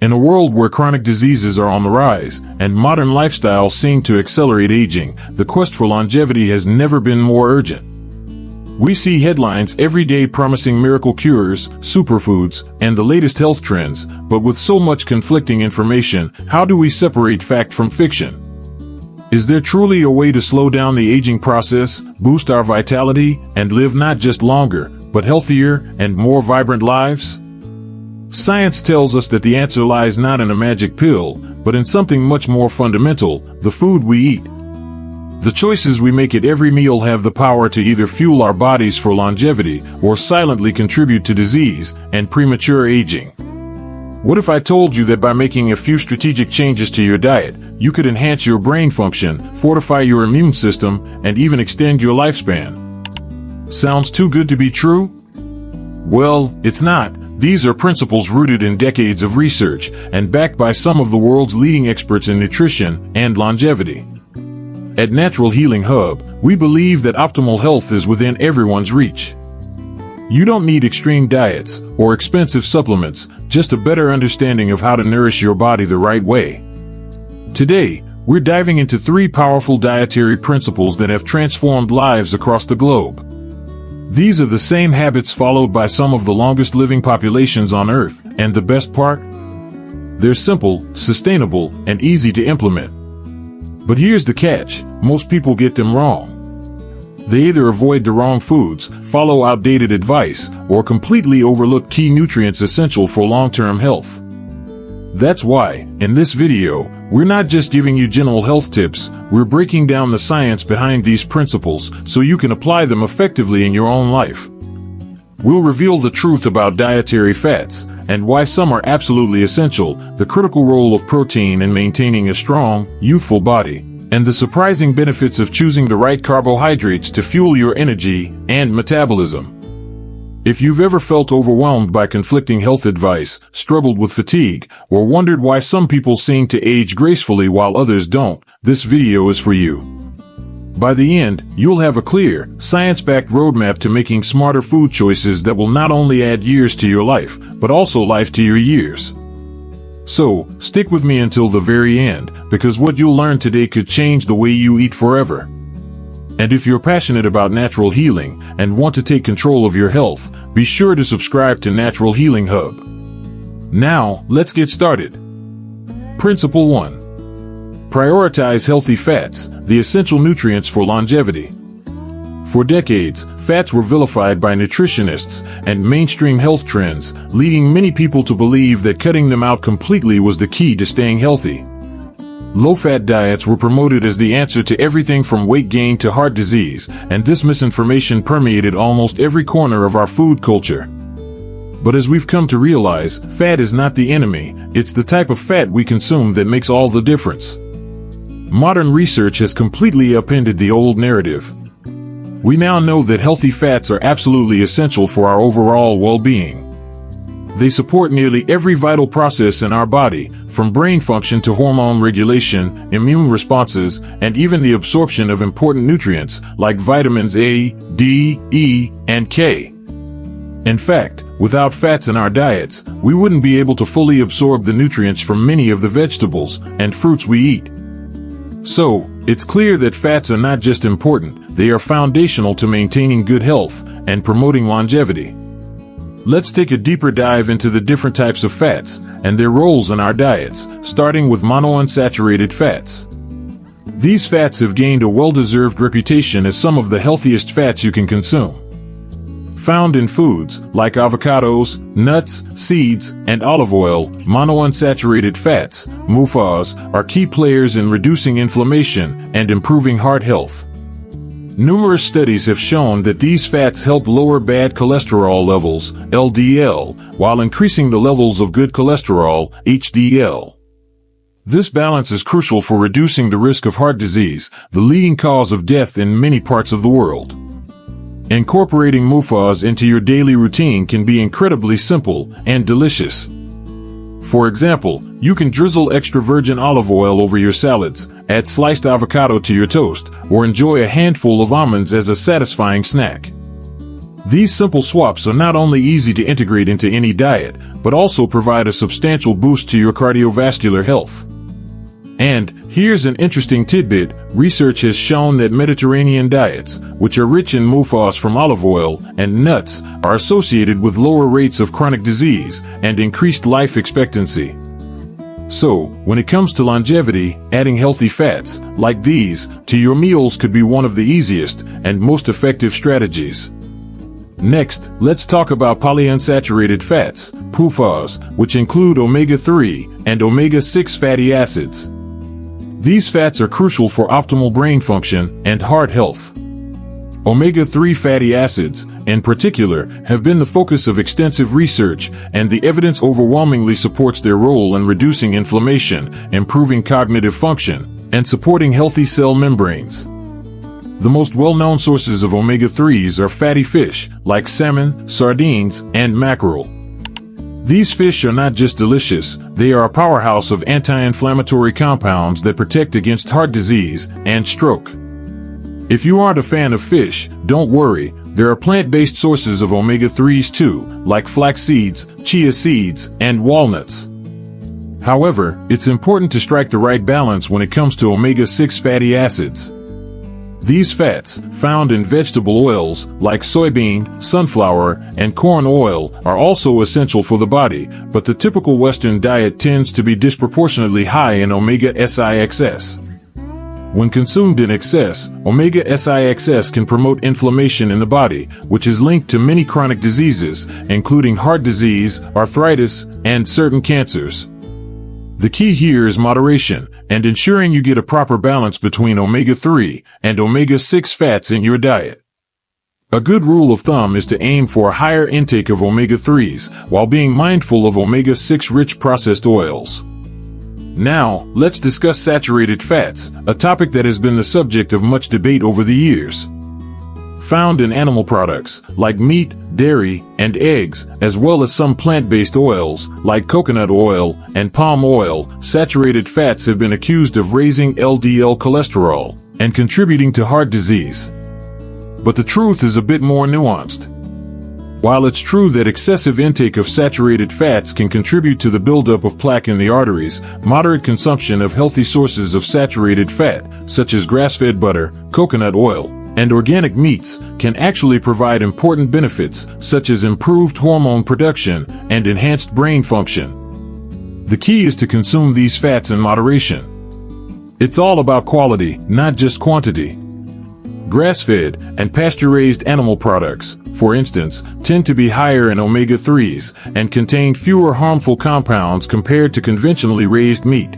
In a world where chronic diseases are on the rise and modern lifestyles seem to accelerate aging, the quest for longevity has never been more urgent. We see headlines every day promising miracle cures, superfoods, and the latest health trends, but with so much conflicting information, how do we separate fact from fiction? Is there truly a way to slow down the aging process, boost our vitality, and live not just longer, but healthier and more vibrant lives? Science tells us that the answer lies not in a magic pill, but in something much more fundamental: the food we eat. The choices we make at every meal have the power to either fuel our bodies for longevity or silently contribute to disease and premature aging. What if I told you that by making a few strategic changes to your diet, you could enhance your brain function, fortify your immune system, and even extend your lifespan? Sounds too good to be true? Well, it's not. These are principles rooted in decades of research and backed by some of the world's leading experts in nutrition and longevity. At Natural Healing Hub, we believe that optimal health is within everyone's reach. You don't need extreme diets or expensive supplements, just a better understanding of how to nourish your body the right way. Today, we're diving into 3 powerful dietary principles that have transformed lives across the globe. These are the same habits followed by some of the longest living populations on Earth, and the best part? They're simple, sustainable, and easy to implement. But here's the catch: most people get them wrong. They either avoid the wrong foods, follow outdated advice, or completely overlook key nutrients essential for long-term health. That's why, in this video, we're not just giving you general health tips, we're breaking down the science behind these principles so you can apply them effectively in your own life. We'll reveal the truth about dietary fats and why some are absolutely essential, the critical role of protein in maintaining a strong, youthful body, and the surprising benefits of choosing the right carbohydrates to fuel your energy and metabolism. If you've ever felt overwhelmed by conflicting health advice, struggled with fatigue, or wondered why some people seem to age gracefully while others don't, this video is for you. By the end, you'll have a clear, science-backed roadmap to making smarter food choices that will not only add years to your life, but also life to your years. So, stick with me until the very end, because what you'll learn today could change the way you eat forever. And if you're passionate about natural healing and want to take control of your health, be sure to subscribe to Natural Healing Hub. Now, let's get started. Principle 1. Prioritize healthy fats, the essential nutrients for longevity. For decades, fats were vilified by nutritionists and mainstream health trends, leading many people to believe that cutting them out completely was the key to staying healthy. Low-fat diets were promoted as the answer to everything from weight gain to heart disease, and this misinformation permeated almost every corner of our food culture. But as we've come to realize, fat is not the enemy, it's the type of fat we consume that makes all the difference. Modern research has completely upended the old narrative. We now know that healthy fats are absolutely essential for our overall well-being. They support nearly every vital process in our body, from brain function to hormone regulation, immune responses, and even the absorption of important nutrients like vitamins A, D, E, and K. In fact, without fats in our diets, we wouldn't be able to fully absorb the nutrients from many of the vegetables and fruits we eat. So, it's clear that fats are not just important, they are foundational to maintaining good health and promoting longevity. Let's take a deeper dive into the different types of fats and their roles in our diets, starting with monounsaturated fats. These fats have gained a well-deserved reputation as some of the healthiest fats you can consume. Found in foods like avocados, nuts, seeds, and olive oil, monounsaturated fats, MUFAs, are key players in reducing inflammation and improving heart health. Numerous studies have shown that these fats help lower bad cholesterol levels, LDL, while increasing the levels of good cholesterol, HDL. This balance is crucial for reducing the risk of heart disease, the leading cause of death in many parts of the world. Incorporating MUFAs into your daily routine can be incredibly simple and delicious. For example, you can drizzle extra virgin olive oil over your salads, add sliced avocado to your toast, or enjoy a handful of almonds as a satisfying snack. These simple swaps are not only easy to integrate into any diet, but also provide a substantial boost to your cardiovascular health. And here's an interesting tidbit. Research has shown that Mediterranean diets, which are rich in mufas from olive oil and nuts, are associated with lower rates of chronic disease and increased life expectancy. So, when it comes to longevity, adding healthy fats, like these, to your meals could be one of the easiest and most effective strategies. Next, let's talk about polyunsaturated fats, PUFAs, which include omega-3 and omega-6 fatty acids. These fats are crucial for optimal brain function and heart health. Omega-3 fatty acids, in particular, have been the focus of extensive research, and the evidence overwhelmingly supports their role in reducing inflammation, improving cognitive function, and supporting healthy cell membranes. The most well-known sources of omega-3s are fatty fish, like salmon, sardines, and mackerel. These fish are not just delicious, they are a powerhouse of anti-inflammatory compounds that protect against heart disease and stroke. If you aren't a fan of fish, don't worry, there are plant-based sources of omega-3s too, like flax seeds, chia seeds, and walnuts. However, it's important to strike the right balance when it comes to omega-6 fatty acids. These fats, found in vegetable oils like soybean, sunflower, and corn oil, are also essential for the body, but the typical Western diet tends to be disproportionately high in omega-6. When consumed in excess, omega-6 can promote inflammation in the body, which is linked to many chronic diseases, including heart disease, arthritis, and certain cancers. The key here is moderation, and ensuring you get a proper balance between omega-3 and omega-6 fats in your diet. A good rule of thumb is to aim for a higher intake of omega-3s, while being mindful of omega-6 rich processed oils. Now, let's discuss saturated fats, a topic that has been the subject of much debate over the years. Found in animal products, like meat, dairy, and eggs, as well as some plant-based oils, like coconut oil and palm oil, saturated fats have been accused of raising LDL cholesterol and contributing to heart disease. But the truth is a bit more nuanced. While it's true that excessive intake of saturated fats can contribute to the buildup of plaque in the arteries, moderate consumption of healthy sources of saturated fat, such as grass-fed butter, coconut oil, and organic meats, can actually provide important benefits, such as improved hormone production and enhanced brain function. The key is to consume these fats in moderation. It's all about quality, not just quantity. Grass-fed and pasture-raised animal products, for instance, tend to be higher in omega-3s and contain fewer harmful compounds compared to conventionally raised meat.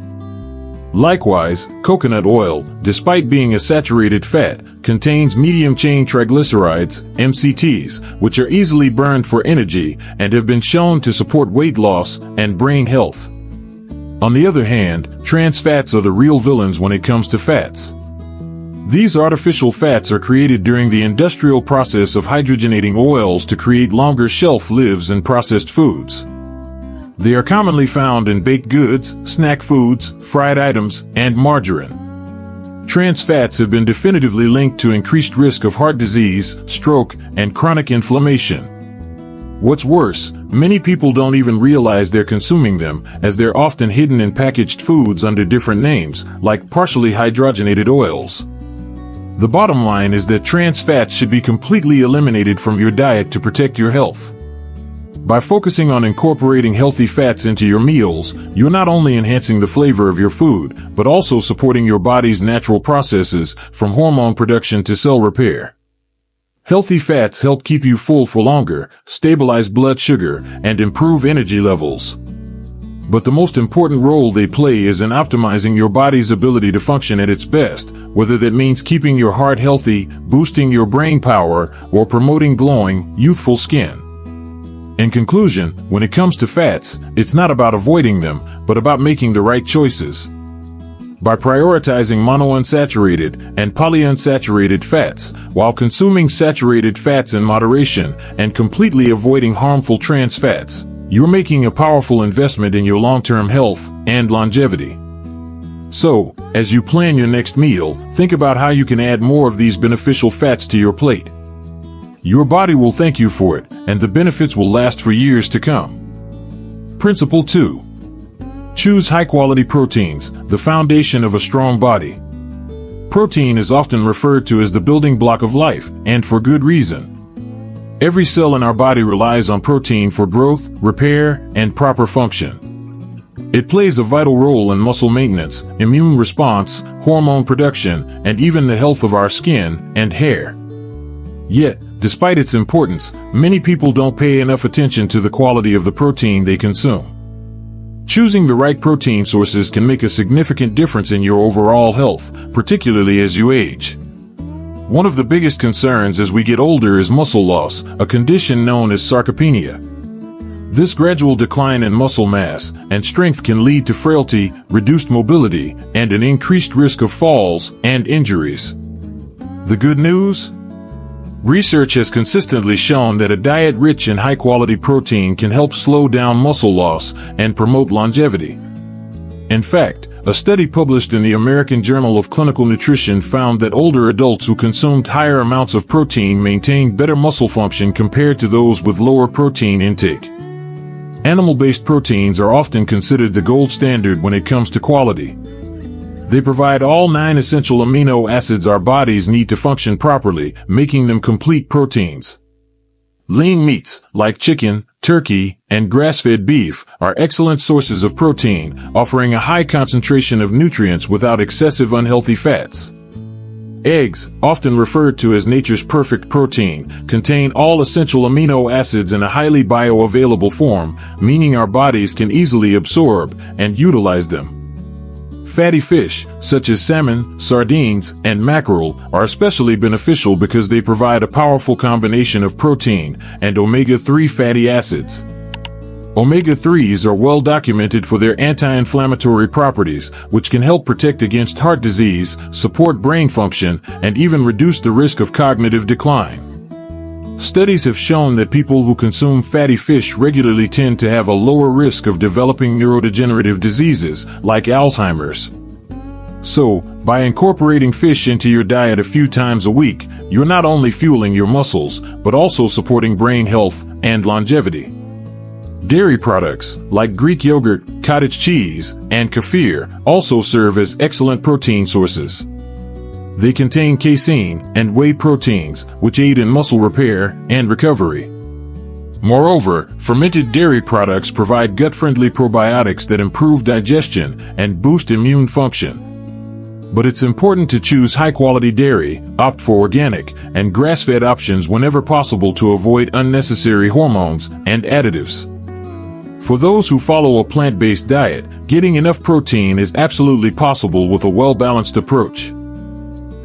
Likewise, coconut oil, despite being a saturated fat, contains medium-chain triglycerides, MCTs, which are easily burned for energy and have been shown to support weight loss and brain health. On the other hand, trans fats are the real villains when it comes to fats. These artificial fats are created during the industrial process of hydrogenating oils to create longer shelf lives in processed foods. They are commonly found in baked goods, snack foods, fried items, and margarine. Trans fats have been definitively linked to increased risk of heart disease, stroke, and chronic inflammation. What's worse, many people don't even realize they're consuming them, as they're often hidden in packaged foods under different names, like partially hydrogenated oils. The bottom line is that trans fats should be completely eliminated from your diet to protect your health. By focusing on incorporating healthy fats into your meals, you're not only enhancing the flavor of your food, but also supporting your body's natural processes, from hormone production to cell repair. Healthy fats help keep you full for longer, stabilize blood sugar, and improve energy levels. But the most important role they play is in optimizing your body's ability to function at its best, whether that means keeping your heart healthy, boosting your brain power, or promoting glowing, youthful skin. In conclusion, when it comes to fats, it's not about avoiding them, but about making the right choices. By prioritizing monounsaturated and polyunsaturated fats, while consuming saturated fats in moderation and completely avoiding harmful trans fats, you're making a powerful investment in your long-term health and longevity. So, as you plan your next meal, think about how you can add more of these beneficial fats to your plate. your body will thank you for it, and the benefits will last for years to come. Principle 2. Choose high-quality proteins, the foundation of a strong body. Protein is often referred to as the building block of life, and for good reason. Every cell in our body relies on protein for growth, repair, and proper function. It plays a vital role in muscle maintenance, immune response, hormone production, and even the health of our skin and hair. Yet, despite its importance, many people don't pay enough attention to the quality of the protein they consume. Choosing the right protein sources can make a significant difference in your overall health, particularly as you age. One of the biggest concerns as we get older is muscle loss, a condition known as sarcopenia. This gradual decline in muscle mass and strength can lead to frailty, reduced mobility, and an increased risk of falls and injuries. The good news? Research has consistently shown that a diet rich in high-quality protein can help slow down muscle loss and promote longevity. In fact, a study published in the American Journal of Clinical Nutrition found that older adults who consumed higher amounts of protein maintained better muscle function compared to those with lower protein intake. Animal-based proteins are often considered the gold standard when it comes to quality. They provide all 9 essential amino acids our bodies need to function properly, making them complete proteins. Lean meats, like chicken, turkey, and grass-fed beef, are excellent sources of protein, offering a high concentration of nutrients without excessive unhealthy fats. Eggs, often referred to as nature's perfect protein, contain all essential amino acids in a highly bioavailable form, meaning our bodies can easily absorb and utilize them. Fatty fish, such as salmon, sardines, and mackerel, are especially beneficial because they provide a powerful combination of protein and omega-3 fatty acids. Omega-3s are well documented for their anti-inflammatory properties, which can help protect against heart disease, support brain function, and even reduce the risk of cognitive decline. Studies have shown that people who consume fatty fish regularly tend to have a lower risk of developing neurodegenerative diseases, like Alzheimer's. So, by incorporating fish into your diet a few times a week, you're not only fueling your muscles, but also supporting brain health and longevity. Dairy products, like Greek yogurt, cottage cheese, and kefir, also serve as excellent protein sources. They contain casein and whey proteins, which aid in muscle repair and recovery. Moreover, fermented dairy products provide gut-friendly probiotics that improve digestion and boost immune function. But it's important to choose high-quality dairy, opt for organic, and grass-fed options whenever possible to avoid unnecessary hormones and additives. For those who follow a plant-based diet, getting enough protein is absolutely possible with a well-balanced approach.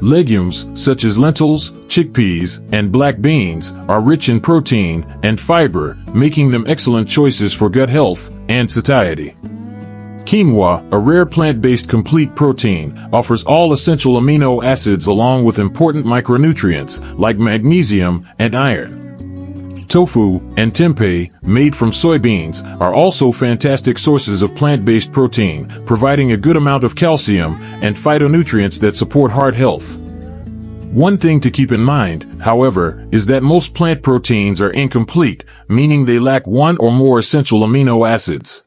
Legumes, such as lentils, chickpeas, and black beans, are rich in protein and fiber, making them excellent choices for gut health and satiety. Quinoa, a rare plant-based complete protein, offers all essential amino acids along with important micronutrients like magnesium and iron. Tofu and tempeh, made from soybeans, are also fantastic sources of plant-based protein, providing a good amount of calcium and phytonutrients that support heart health. One thing to keep in mind, however, is that most plant proteins are incomplete, meaning they lack one or more essential amino acids.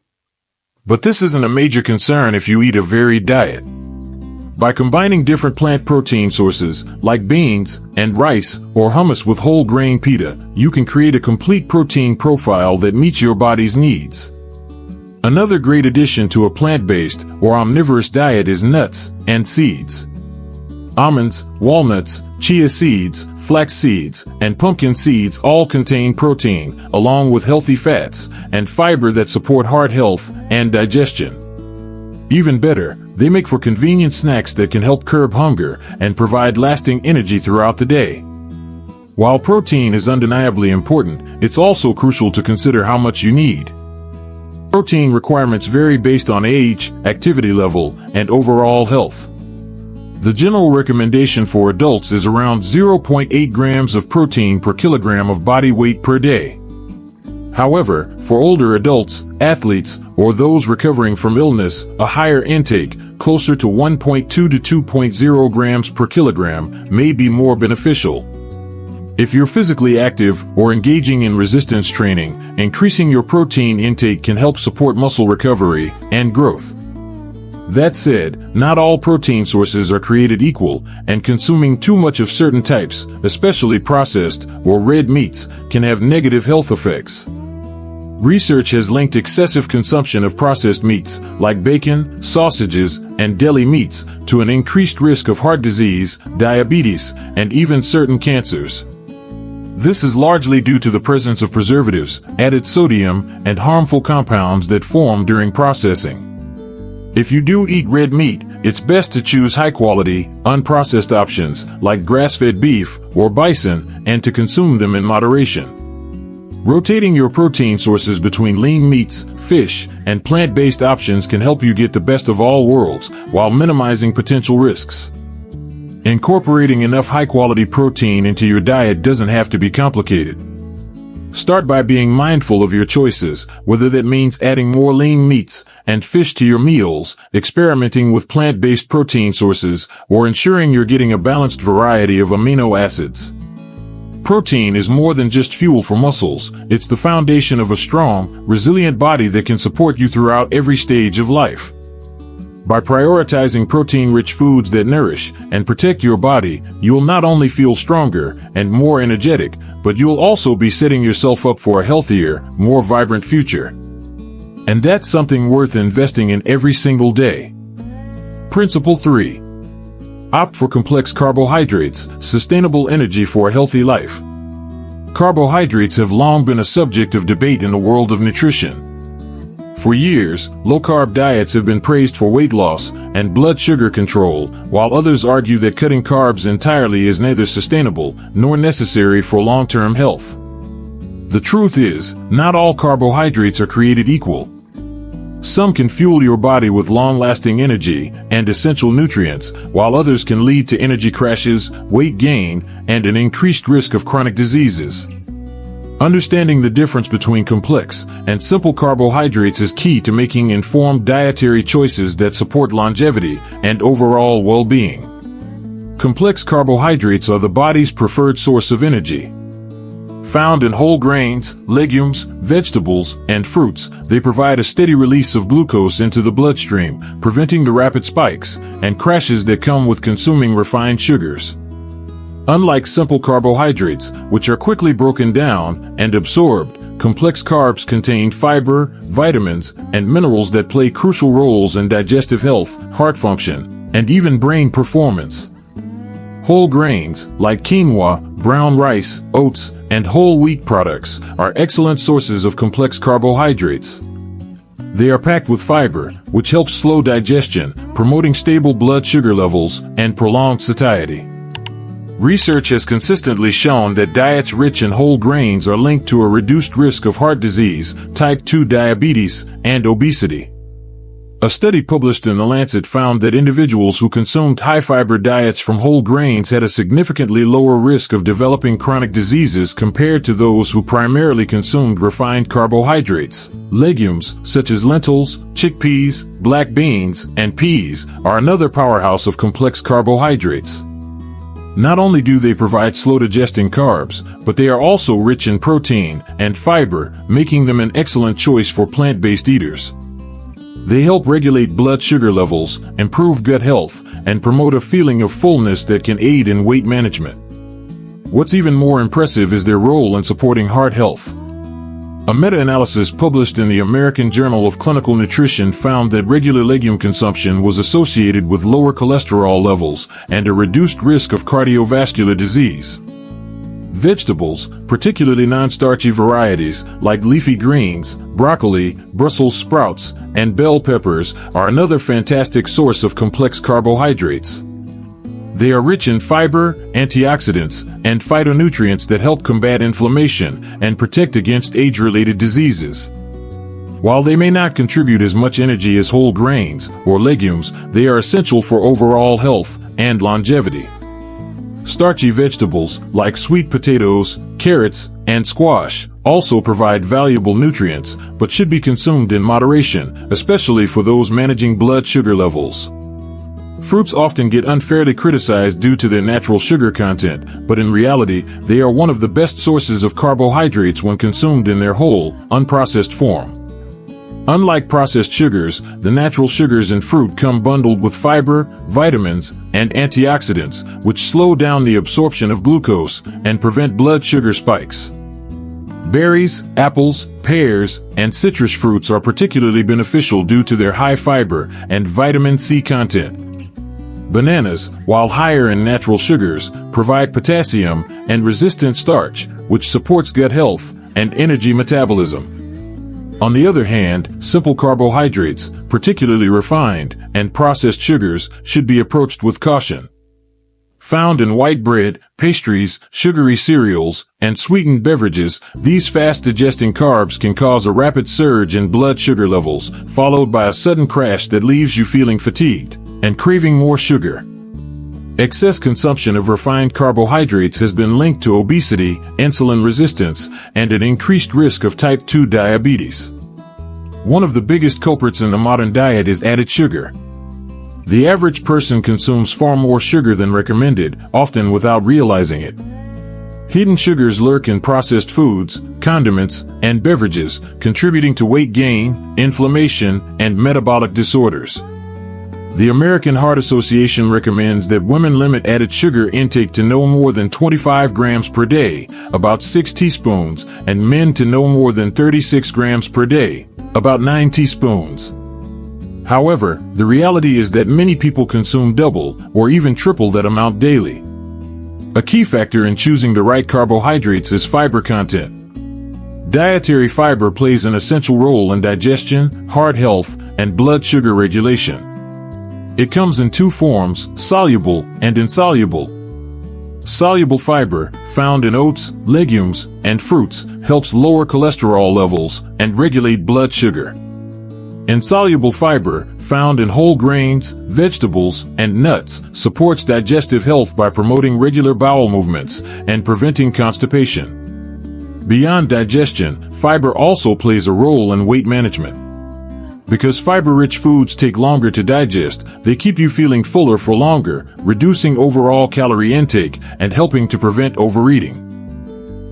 But this isn't a major concern if you eat a varied diet. By combining different plant protein sources, like beans and rice or hummus with whole grain pita, you can create a complete protein profile that meets your body's needs. Another great addition to a plant-based or omnivorous diet is nuts and seeds. Almonds, walnuts, chia seeds, flax seeds, and pumpkin seeds all contain protein, along with healthy fats and fiber that support heart health and digestion. Even better, they make for convenient snacks that can help curb hunger and provide lasting energy throughout the day. While protein is undeniably important, it's also crucial to consider how much you need. Protein requirements vary based on age, activity level, and overall health. The general recommendation for adults is around 0.8 grams of protein per kilogram of body weight per day. However, for older adults, athletes, or those recovering from illness, a higher intake, closer to 1.2 to 2.0 grams per kilogram, may be more beneficial. If you're physically active or engaging in resistance training, increasing your protein intake can help support muscle recovery and growth. That said, not all protein sources are created equal, and consuming too much of certain types, especially processed or red meats, can have negative health effects. Research has linked excessive consumption of processed meats, like bacon, sausages, and deli meats, to an increased risk of heart disease, diabetes, and even certain cancers. This is largely due to the presence of preservatives, added sodium, and harmful compounds that form during processing. If you do eat red meat, it's best to choose high-quality, unprocessed options like grass-fed beef or bison, and to consume them in moderation. Rotating your protein sources between lean meats, fish, and plant-based options can help you get the best of all worlds while minimizing potential risks. Incorporating enough high-quality protein into your diet doesn't have to be complicated. Start by being mindful of your choices, whether that means adding more lean meats and fish to your meals, experimenting with plant-based protein sources, or ensuring you're getting a balanced variety of amino acids. Protein is more than just fuel for muscles. It's the foundation of a strong, resilient body that can support you throughout every stage of life. By prioritizing protein-rich foods that nourish and protect your body, you'll not only feel stronger and more energetic, but you'll also be setting yourself up for a healthier, more vibrant future. And that's something worth investing in every single day. Principle 3. Opt for complex carbohydrates, sustainable energy for a healthy life. Carbohydrates have long been a subject of debate in the world of nutrition. For years, low-carb diets have been praised for weight loss and blood sugar control, while others argue that cutting carbs entirely is neither sustainable nor necessary for long-term health. The truth is, not all carbohydrates are created equal. Some can fuel your body with long-lasting energy and essential nutrients, while others can lead to energy crashes, weight gain, and an increased risk of chronic diseases. Understanding the difference between complex and simple carbohydrates is key to making informed dietary choices that support longevity and overall well-being. Complex carbohydrates are the body's preferred source of energy. Found in whole grains, legumes, vegetables, and fruits, they provide a steady release of glucose into the bloodstream, preventing the rapid spikes and crashes that come with consuming refined sugars. Unlike simple carbohydrates, which are quickly broken down and absorbed, complex carbs contain fiber, vitamins, and minerals that play crucial roles in digestive health, heart function, and even brain performance. Whole grains, like quinoa, brown rice, oats, and whole wheat products, are excellent sources of complex carbohydrates. They are packed with fiber, which helps slow digestion, promoting stable blood sugar levels and prolonged satiety. Research has consistently shown that diets rich in whole grains are linked to a reduced risk of heart disease, type 2 diabetes, and obesity. A study published in The Lancet found that individuals who consumed high-fiber diets from whole grains had a significantly lower risk of developing chronic diseases compared to those who primarily consumed refined carbohydrates. Legumes, such as lentils, chickpeas, black beans, and peas, are another powerhouse of complex carbohydrates. Not only do they provide slow-digesting carbs, but they are also rich in protein and fiber, making them an excellent choice for plant-based eaters. They help regulate blood sugar levels, improve gut health, and promote a feeling of fullness that can aid in weight management. What's even more impressive is their role in supporting heart health. A meta-analysis published in the American Journal of Clinical Nutrition found that regular legume consumption was associated with lower cholesterol levels and a reduced risk of cardiovascular disease. Vegetables, particularly non-starchy varieties like leafy greens, broccoli, Brussels sprouts, and bell peppers, are another fantastic source of complex carbohydrates. They are rich in fiber, antioxidants, and phytonutrients that help combat inflammation and protect against age-related diseases. While they may not contribute as much energy as whole grains or legumes, they are essential for overall health and longevity. Starchy vegetables, like sweet potatoes, carrots, and squash, also provide valuable nutrients, but should be consumed in moderation, especially for those managing blood sugar levels. Fruits often get unfairly criticized due to their natural sugar content, but in reality, they are one of the best sources of carbohydrates when consumed in their whole, unprocessed form. Unlike processed sugars, the natural sugars in fruit come bundled with fiber, vitamins, and antioxidants, which slow down the absorption of glucose and prevent blood sugar spikes. Berries, apples, pears, and citrus fruits are particularly beneficial due to their high fiber and vitamin C content. Bananas, while higher in natural sugars, provide potassium and resistant starch, which supports gut health and energy metabolism. On the other hand, simple carbohydrates, particularly refined and processed sugars, should be approached with caution. Found in white bread, pastries, sugary cereals, and sweetened beverages, these fast-digesting carbs can cause a rapid surge in blood sugar levels, followed by a sudden crash that leaves you feeling fatigued and craving more sugar. Excess consumption of refined carbohydrates has been linked to obesity, insulin resistance, and an increased risk of type 2 diabetes. One of the biggest culprits in the modern diet is added sugar. The average person consumes far more sugar than recommended, often without realizing it. Hidden sugars lurk in processed foods, condiments, and beverages, contributing to weight gain, inflammation, and metabolic disorders. The American Heart Association recommends that women limit added sugar intake to no more than 25 grams per day, about 6 teaspoons, and men to no more than 36 grams per day, about 9 teaspoons. However, the reality is that many people consume double or even triple that amount daily. A key factor in choosing the right carbohydrates is fiber content. Dietary fiber plays an essential role in digestion, heart health, and blood sugar regulation. It comes in two forms, soluble and insoluble. Soluble fiber, found in oats, legumes, and fruits, helps lower cholesterol levels and regulate blood sugar. Insoluble fiber, found in whole grains, vegetables, and nuts, supports digestive health by promoting regular bowel movements and preventing constipation. Beyond digestion, fiber also plays a role in weight management. Because fiber-rich foods take longer to digest, they keep you feeling fuller for longer, reducing overall calorie intake and helping to prevent overeating.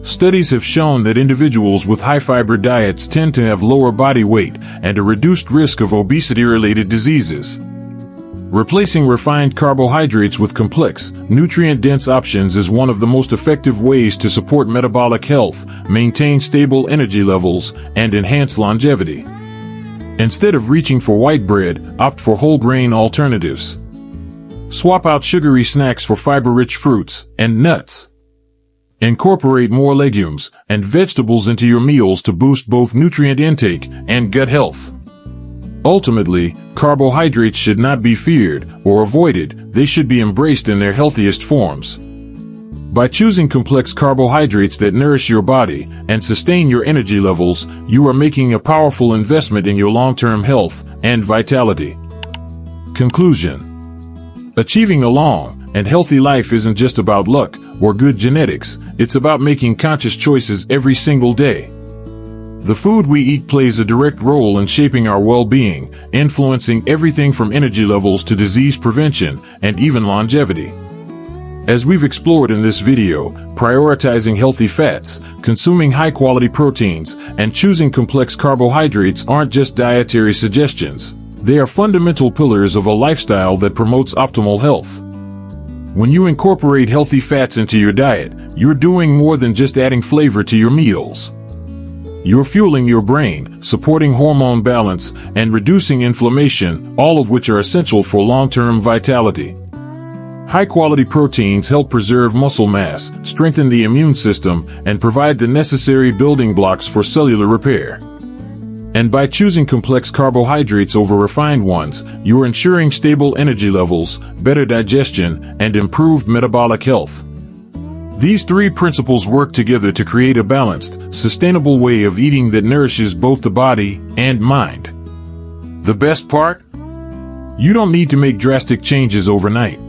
Studies have shown that individuals with high-fiber diets tend to have lower body weight and a reduced risk of obesity-related diseases. Replacing refined carbohydrates with complex, nutrient-dense options is one of the most effective ways to support metabolic health, maintain stable energy levels, and enhance longevity. Instead of reaching for white bread, opt for whole grain alternatives. Swap out sugary snacks for fiber-rich fruits and nuts. Incorporate more legumes and vegetables into your meals to boost both nutrient intake and gut health. Ultimately, carbohydrates should not be feared or avoided, they should be embraced in their healthiest forms. By choosing complex carbohydrates that nourish your body and sustain your energy levels, you are making a powerful investment in your long-term health and vitality. Conclusion: achieving a long and healthy life isn't just about luck or good genetics, it's about making conscious choices every single day. The food we eat plays a direct role in shaping our well-being, influencing everything from energy levels to disease prevention and even longevity. As we've explored in this video, prioritizing healthy fats, consuming high-quality proteins, and choosing complex carbohydrates aren't just dietary suggestions. They are fundamental pillars of a lifestyle that promotes optimal health. When you incorporate healthy fats into your diet, you're doing more than just adding flavor to your meals. You're fueling your brain, supporting hormone balance, and reducing inflammation, all of which are essential for long-term vitality. High-quality proteins help preserve muscle mass, strengthen the immune system, and provide the necessary building blocks for cellular repair. And by choosing complex carbohydrates over refined ones, you are ensuring stable energy levels, better digestion, and improved metabolic health. These three principles work together to create a balanced, sustainable way of eating that nourishes both the body and mind. The best part? You don't need to make drastic changes overnight.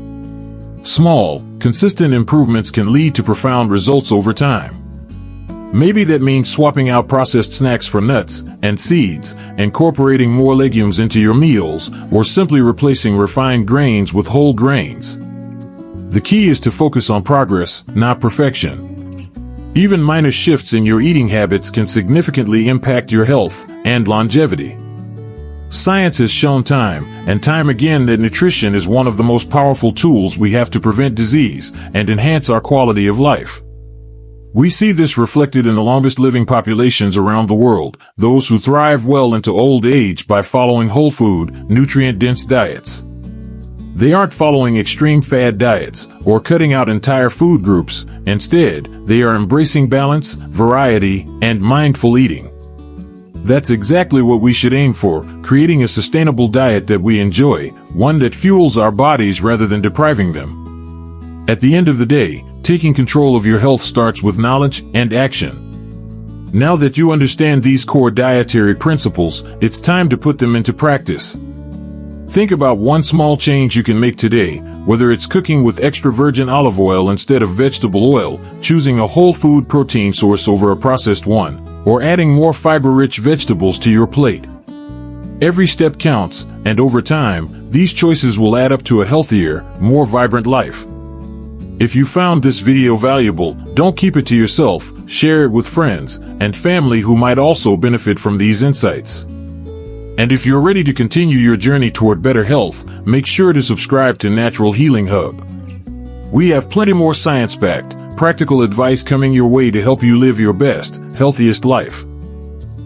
Small, consistent improvements can lead to profound results over time. Maybe that means swapping out processed snacks for nuts and seeds, incorporating more legumes into your meals, or simply replacing refined grains with whole grains. The key is to focus on progress, not perfection. Even minor shifts in your eating habits can significantly impact your health and longevity. Science has shown time and time again that nutrition is one of the most powerful tools we have to prevent disease and enhance our quality of life. We see this reflected in the longest living populations around the world, those who thrive well into old age by following whole food, nutrient-dense diets. They aren't following extreme fad diets or cutting out entire food groups. Instead, they are embracing balance, variety, and mindful eating. That's exactly what we should aim for, creating a sustainable diet that we enjoy, one that fuels our bodies rather than depriving them. At the end of the day, taking control of your health starts with knowledge and action. Now that you understand these core dietary principles, it's time to put them into practice. Think about one small change you can make today, whether it's cooking with extra virgin olive oil instead of vegetable oil, choosing a whole food protein source over a processed one, or adding more fiber-rich vegetables to your plate. Every step counts, and over time, these choices will add up to a healthier, more vibrant life. If you found this video valuable, don't keep it to yourself, share it with friends and family who might also benefit from these insights. And if you're ready to continue your journey toward better health, make sure to subscribe to Natural Healing Hub. We have plenty more science-backed, practical advice coming your way to help you live your best, healthiest life.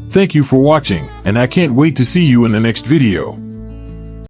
Thank you for watching, and I can't wait to see you in the next video.